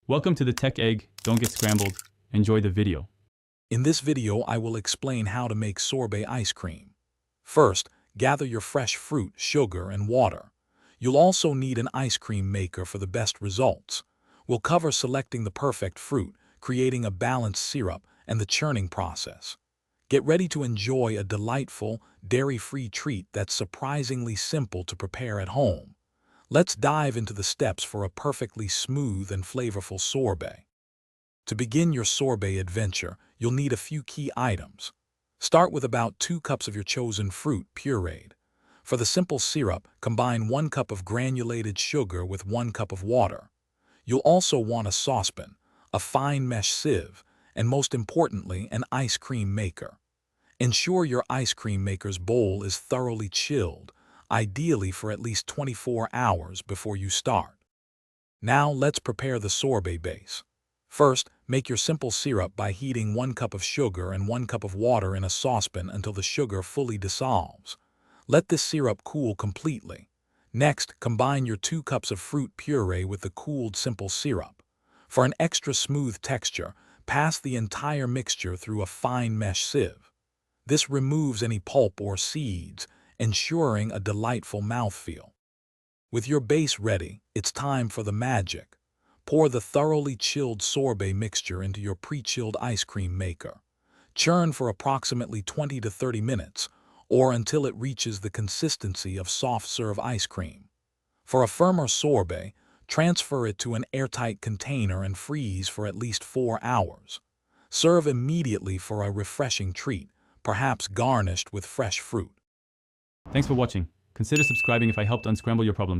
Welcome to the Tech Egg. Don't get scrambled. Enjoy the video. In this video, I will explain how to make sorbet ice cream. First, gather your fresh fruit, sugar, and water. You'll also need an ice cream maker for the best results. We'll cover selecting the perfect fruit, creating a balanced syrup, and the churning process. Get ready to enjoy a delightful, dairy-free treat that's surprisingly simple to prepare at home. Let's dive into the steps for a perfectly smooth and flavorful sorbet. To begin your sorbet adventure, you'll need a few key items. Start with about 2 cups of your chosen fruit pureed. For the simple syrup, combine 1 cup of granulated sugar with 1 cup of water. You'll also want a saucepan, a fine mesh sieve, and most importantly, an ice cream maker. Ensure your ice cream maker's bowl is thoroughly chilled, ideally for at least 24 hours before you start. Now let's prepare the sorbet base. First, make your simple syrup by heating 1 cup of sugar and 1 cup of water in a saucepan until the sugar fully dissolves. Let this syrup cool completely. Next, combine your 2 cups of fruit puree with the cooled simple syrup. For an extra smooth texture, pass the entire mixture through a fine mesh sieve. This removes any pulp or seeds, ensuring a delightful mouthfeel. With your base ready, it's time for the magic. Pour the thoroughly chilled sorbet mixture into your pre-chilled ice cream maker. Churn for approximately 20 to 30 minutes, or until it reaches the consistency of soft-serve ice cream. For a firmer sorbet, transfer it to an airtight container and freeze for at least 4 hours. Serve immediately for a refreshing treat, perhaps garnished with fresh fruit. Thanks for watching. Consider subscribing if I helped unscramble your problems.